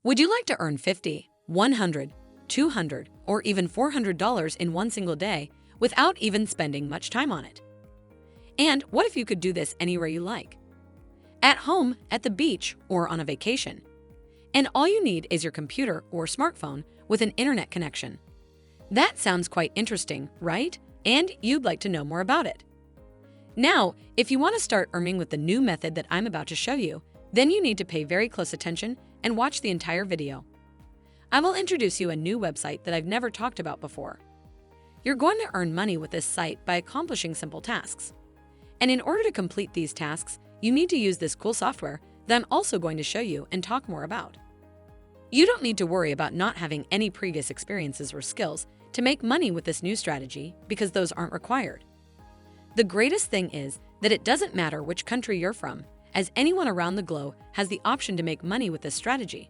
Would you like to earn $50, $100, $200, or even $400 in one single day without even spending much time on it? And what if you could do this anywhere you like? At home, at the beach, or on a vacation. And all you need is your computer or smartphone with an internet connection. That sounds quite interesting, right? And you'd like to know more about it. Now, if you want to start earning with the new method that I'm about to show you, then you need to pay very close attention and watch the entire video. I will introduce you a new website that I've never talked about before. You're going to earn money with this site by accomplishing simple tasks. And in order to complete these tasks, you need to use this cool software that I'm also going to show you and talk more about. You don't need to worry about not having any previous experiences or skills to make money with this new strategy because those aren't required. The greatest thing is that it doesn't matter which country you're from, as anyone around the globe has the option to make money with this strategy.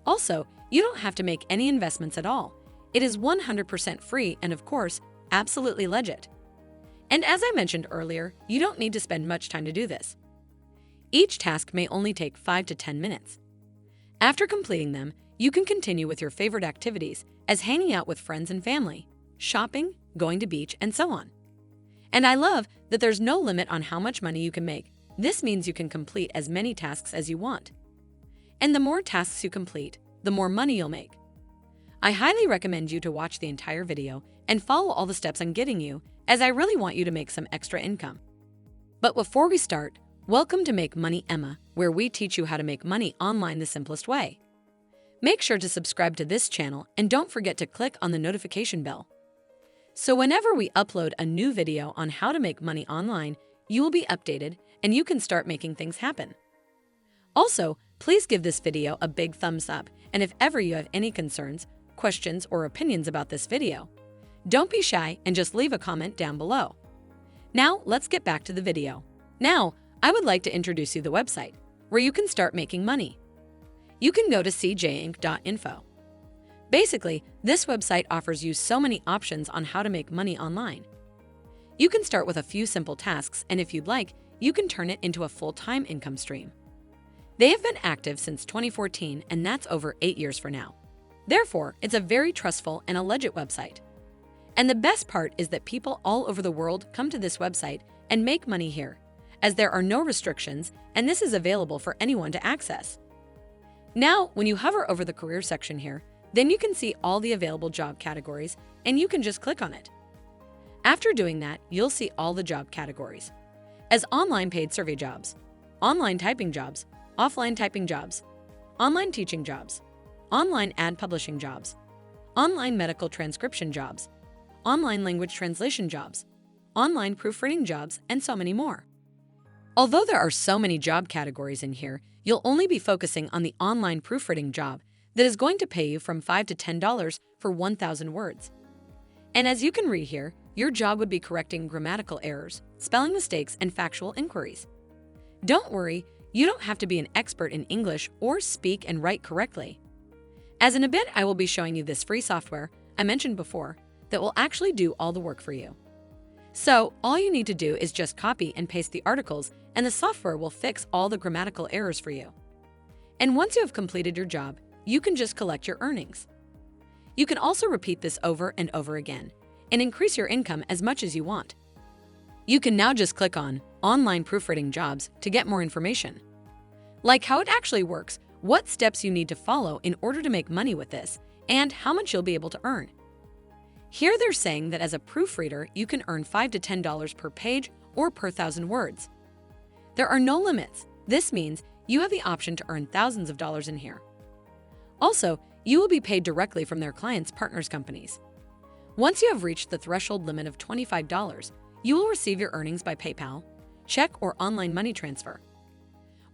Also, you don't have to make any investments at all. It is 100% free and, of course, absolutely legit. And as I mentioned earlier, you don't need to spend much time to do this. Each task may only take 5 to 10 minutes. After completing them, you can continue with your favorite activities as hanging out with friends and family, shopping, going to beach, and so on. And I love that there's no limit on how much money you can make. This means you can complete as many tasks as you want. And the more tasks you complete, the more money you'll make. I highly recommend you to watch the entire video and follow all the steps I'm giving you, as I really want you to make some extra income. But before we start, welcome to Make Money Emma, where we teach you how to make money online the simplest way. Make sure to subscribe to this channel and don't forget to click on the notification bell. So whenever we upload a new video on how to make money online, you will be updated and you can start making things happen. Also, please give this video a big thumbs up, and if ever you have any concerns, questions, or opinions about this video, don't be shy and just leave a comment down below. Now, let's get back to the video. Now, I would like to introduce you the website where you can start making money. You can go to CJINC.INFO. Basically, this website offers you so many options on how to make money online. You can start with a few simple tasks, and if you'd like, you can turn it into a full-time income stream. They have been active since 2014, and that's over 8 years for now. Therefore, it's a very trustful and a legit website. And the best part is that people all over the world come to this website and make money here, as there are no restrictions, and this is available for anyone to access. Now, when you hover over the career section here, then you can see all the available job categories, and you can just click on it. After doing that, you'll see all the job categories, as online paid survey jobs, online typing jobs, offline typing jobs, online teaching jobs, online ad publishing jobs, online medical transcription jobs, online language translation jobs, online proofreading jobs, and so many more. Although there are so many job categories in here, you'll only be focusing on the online proofreading job that is going to pay you from $5 to $10 for 1,000 words. And as you can read here, your job would be correcting grammatical errors, spelling mistakes, and factual inquiries. Don't worry, you don't have to be an expert in English or speak and write correctly. As in a bit, I will be showing you this free software I mentioned before that will actually do all the work for you. So all you need to do is just copy and paste the articles, and the software will fix all the grammatical errors for you. And once you have completed your job, you can just collect your earnings. You can also repeat this over and over again and increase your income as much as you want. You can now just click on Online Proofreading Jobs to get more information, like how it actually works, what steps you need to follow in order to make money with this, and how much you'll be able to earn. Here they're saying that as a proofreader, you can earn $5 to $10 per page or per 1,000 words. There are no limits. This means you have the option to earn thousands of dollars in here. Also, you will be paid directly from their clients' partners companies. Once you have reached the threshold limit of $25, you will receive your earnings by PayPal, check, or online money transfer.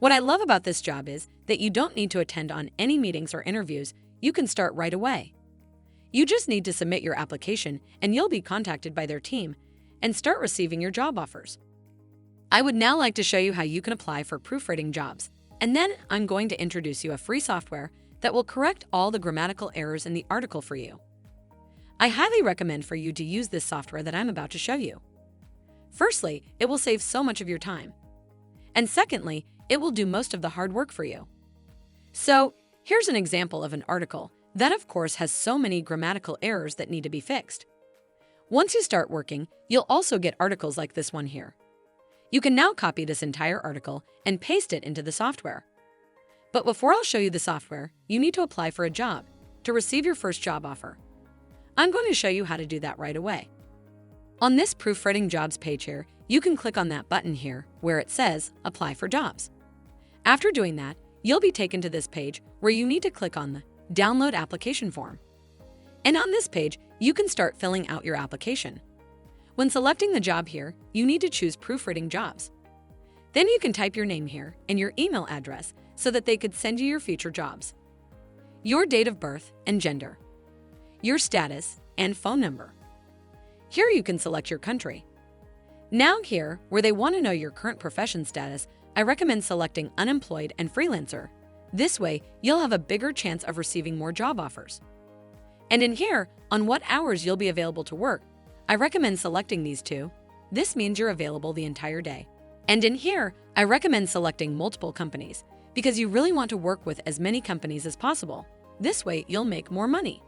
What I love about this job is that you don't need to attend on any meetings or interviews. You can start right away. You just need to submit your application and you'll be contacted by their team and start receiving your job offers. I would now like to show you how you can apply for proofreading jobs, and then I'm going to introduce you a free software that will correct all the grammatical errors in the article for you. I highly recommend for you to use this software that I'm about to show you. Firstly, it will save so much of your time. And secondly, it will do most of the hard work for you. So, Here's an example of an article that, of course, has so many grammatical errors that need to be fixed. Once you start working, you'll also get articles like this one here. You can now copy this entire article and paste it into the software. But before I'll show you the software, you need to apply for a job to receive your first job offer. I'm going to show you how to do that right away. On this Proofreading Jobs page here, you can click on that button here where it says Apply for Jobs. After doing that, you'll be taken to this page where you need to click on the Download Application Form. And on this page, you can start filling out your application. When selecting the job here, you need to choose Proofreading Jobs. Then you can type your name here and your email address so that they could send you your future jobs. Your date of birth and gender, your status, and phone number. Here you can select your country. Now here, where they want to know your current profession status, I recommend selecting Unemployed and Freelancer. This way, you'll have a bigger chance of receiving more job offers. And in here, on what hours you'll be available to work, I recommend selecting these two. This means you're available the entire day. And in here, I recommend selecting multiple companies because you really want to work with as many companies as possible. This way, you'll make more money.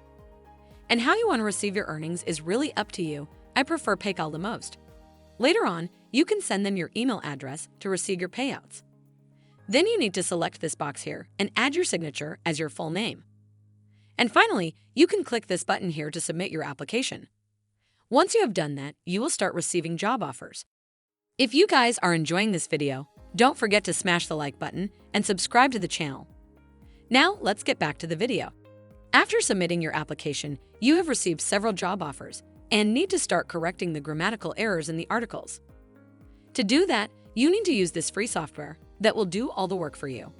And how you want to receive your earnings is really up to you. I prefer PayPal the most. Later on, you can send them your email address to receive your payouts. Then you need to select this box here and add your signature as your full name. And finally, you can click this button here to submit your application. Once you have done that, you will start receiving job offers. If you guys are enjoying this video, don't forget to smash the like button and subscribe to the channel. Now, let's get back to the video. After submitting your application, you have received several job offers and need to start correcting the grammatical errors in the articles. To do that, you need to use this free software that will do all the work for you.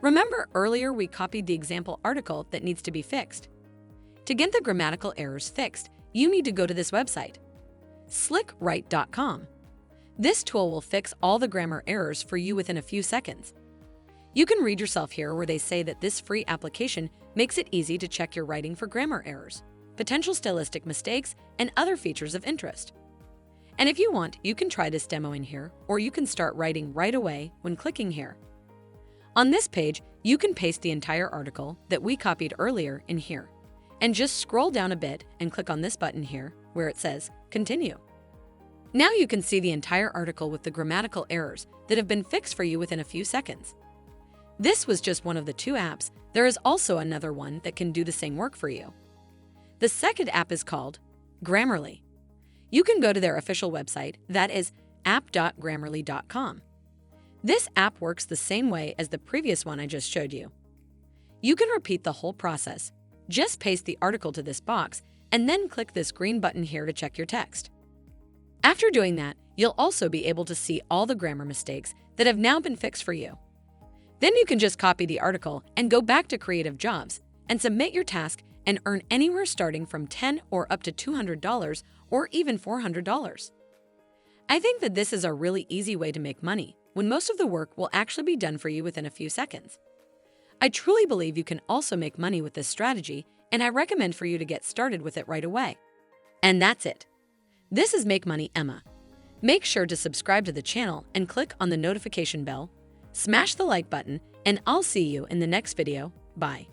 Remember earlier we copied the example article that needs to be fixed. To get the grammatical errors fixed, you need to go to this website, slickwrite.com. This tool will fix all the grammar errors for you within a few seconds. You can read yourself here where they say that this free application makes it easy to check your writing for grammar errors, potential stylistic mistakes, and other features of interest. And if you want, you can try this demo in here, or you can start writing right away when clicking here. On this page, you can paste the entire article that we copied earlier in here, and just scroll down a bit and click on this button here where it says Continue. Now you can see the entire article with the grammatical errors that have been fixed for you within a few seconds. This was just one of the two apps. There is also another one that can do the same work for you. The second app is called Grammarly. You can go to their official website, that is app.grammarly.com. This app works the same way as the previous one I just showed you. You can repeat the whole process. Just paste the article to this box and then click this green button here to check your text. After doing that, you'll also be able to see all the grammar mistakes that have now been fixed for you. Then you can just copy the article and go back to Creative Jobs and submit your task and earn anywhere starting from $10 or up to $200 or even $400. I think that this is a really easy way to make money when most of the work will actually be done for you within a few seconds. I truly believe you can also make money with this strategy, and I recommend for you to get started with it right away. And that's it. This is Make Money Emma. Make sure to subscribe to the channel and click on the notification bell, smash the like button, and I'll see you in the next video. Bye.